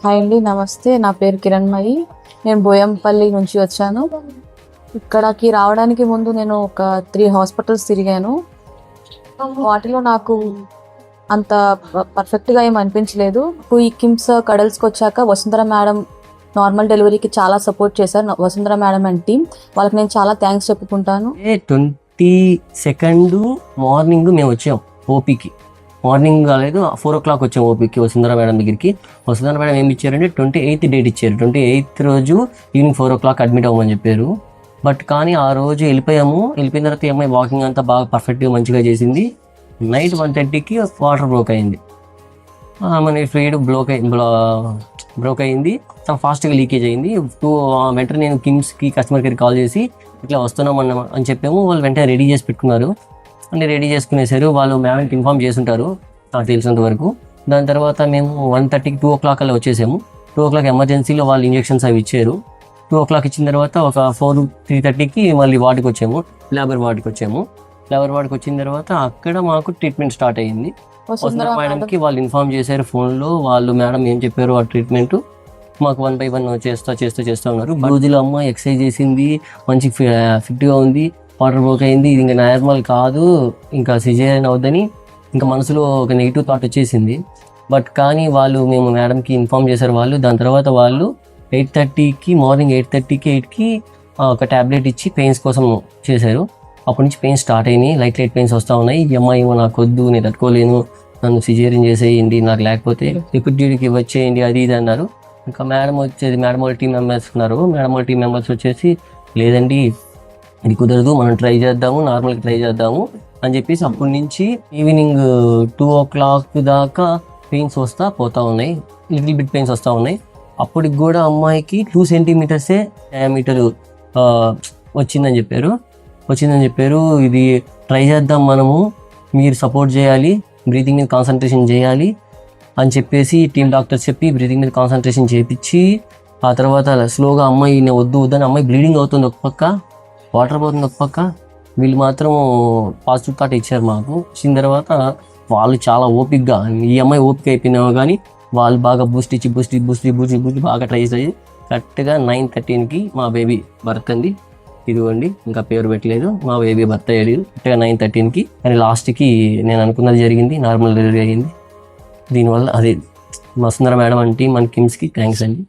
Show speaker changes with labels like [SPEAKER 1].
[SPEAKER 1] Hi అండి, నమస్తే. నా పేరు కిరణ్మయి. నేను బోయంపల్లి నుంచి వచ్చాను. ఇక్కడికి రావడానికి ముందు నేను ఒక 3 హాస్పిటల్స్ తిరిగాను. వాటిలో నాకు అంత పర్ఫెక్ట్గా ఏం అనిపించలేదు. ఈ కిమ్స్ కడల్స్కి వచ్చాక వసుంధర మేడం నార్మల్ డెలివరీకి చాలా సపోర్ట్ చేశారు. వసుంధర మేడం అండ్ టీమ్, వాళ్ళకి నేను చాలా థ్యాంక్స్ చెప్పుకుంటాను.
[SPEAKER 2] 22 మార్నింగ్ మేము వచ్చాం ఓపీకి. మార్నింగ్ కాలేదు, 4 o'clock వచ్చాం ఓపీకి వసుంధర మేడం దగ్గరికి. వసుంధర మేడం ఏమి ఇచ్చారంటే 28th డేట్ ఇచ్చారు. 28th రోజు ఈవినింగ్ 4 o'clock అడ్మిట్ అవ్వమని చెప్పారు. బట్ కానీ ఆ రోజు వెళ్ళిపోయిన తర్వాత ఈ అమ్మాయి వాకింగ్ అంతా బాగా పర్ఫెక్ట్గా మంచిగా చేసింది. నైట్ 1:30కి వాటర్ బ్రోక్ అయింది. మన ఫ్లూయిడ్ బ్రోక్ అయింది, చాలా ఫాస్ట్గా లీకేజ్ అయింది. వెంటనే నేను కిమ్స్కి కస్టమర్ కేర్కి కాల్ చేసి ఇట్లా వస్తున్నాం అని చెప్పాము. వాళ్ళు వెంటనే రెడీ చేసి పెట్టుకున్నారు. అంటే రెడీ చేసుకునేసారు. వాళ్ళు మేడంకి ఇన్ఫామ్ చేసుంటారు నాకు తెలిసినంత వరకు. దాని తర్వాత మేము 1:30కి 2 o'clock అలా వచ్చేసాము. 2 o'clock ఎమర్జెన్సీలో వాళ్ళు ఇంజెక్షన్స్ అవి ఇచ్చారు. 2 o'clock ఇచ్చిన తర్వాత ఒక 3:30కి మళ్ళీ వార్డుకి వచ్చాము, లేబర్ వార్డుకి వచ్చాము. లేబర్ వార్డుకి వచ్చిన తర్వాత అక్కడ మాకు ట్రీట్మెంట్ స్టార్ట్ అయ్యింది. వసుంధర మేడంకి వాళ్ళు ఇన్ఫామ్ చేశారు ఫోన్లో. వాళ్ళు మేడం ఏం చెప్పారు ఆ ట్రీట్మెంట్ మాకు 1 by 1 చేస్తూ ఉన్నారు. రోజులో అమ్మ ఎక్సర్సైజ్ చేసింది, మంచి ఫిట్గా ఉంది. వాటర్ బ్రోక్ అయింది, ఇది ఇంకా నార్మల్ కాదు, ఇంకా సిజేరియన్ అవుద్దని ఇంకా మనసులో ఒక నెగిటివ్ థాట్ వచ్చేసింది. బట్ కానీ మేము మేడంకి ఇన్ఫామ్ చేశారు వాళ్ళు. దాని తర్వాత వాళ్ళు 8:30కి మార్నింగ్ 8:30కి ఒక ట్యాబ్లెట్ ఇచ్చి పెయిన్స్ కోసం చేశారు. అప్పటి నుంచి పెయిన్స్ స్టార్ట్ అయినాయి. లైట్ పెయిన్స్ వస్తూ ఉన్నాయి. ఈ అమ్మాయి నాకు వద్దు, నేను తట్టుకోలేను, నన్ను సిజేరియన్ చేసేయండి, నాకు లేకపోతే లిక్విడ్ వచ్చేయండి, అది ఇది అన్నారు. ఇంకా మేడం వాళ్ళ టీం మెంబర్స్ ఉన్నారు. మేడం వాళ్ళ టీం మెంబర్స్ వచ్చేసి లేదండి ఇది కుదరదు, మనం ట్రై చేద్దాము, నార్మల్గా ట్రై చేద్దాము అని చెప్పేసి అప్పటి నుంచి ఈవినింగ్ 2 o'clock దాకా పెయిన్స్ పోతూ ఉన్నాయి. లిటిల్ బిట్ పెయిన్స్ వస్తూ ఉన్నాయి. అప్పటికి కూడా అమ్మాయికి 2 centimeters డయామీటర్ వచ్చిందని చెప్పారు. ఇది ట్రై చేద్దాం మనము, మీరు సపోర్ట్ చేయాలి, బ్రీతింగ్ మీద కాన్సన్ట్రేషన్ చేయాలి అని చెప్పేసి టీమ్ డాక్టర్స్ చెప్పి బ్రీతింగ్ మీద కాన్సన్ట్రేషన్ చేయించి ఆ తర్వాత స్లోగా అమ్మాయి వద్దు అని, అమ్మాయి బ్లీడింగ్ అవుతుంది ఒక పక్క, వాటర్ పోతుంది ఒక పక్క. వీళ్ళు మాత్రం పాజిటివ్ థాట్ ఇచ్చారు మాకు. ఇచ్చిన తర్వాత వాళ్ళు చాలా ఓపిక్గా, ఈ అమ్మాయి ఓపిక అయిపోయినామో కానీ వాళ్ళు బాగా బూస్ట్ ఇచ్చి బాగా ట్రై చేసి కరెక్ట్గా 9:13కి మా బేబీ బర్త్ అండి. ఇదిగోండి, ఇంకా పేరు పెట్టలేదు, మా బేబీ బర్త్ అయ్యేది కరెక్ట్గా 9:13కి. కానీ లాస్ట్కి నేను అనుకున్నది జరిగింది, నార్మల్ డెలివరీ అయ్యింది. దీనివల్ల అదే వసుంధర మేడం అంటే మన కిమ్స్కి థ్యాంక్స్ అండి.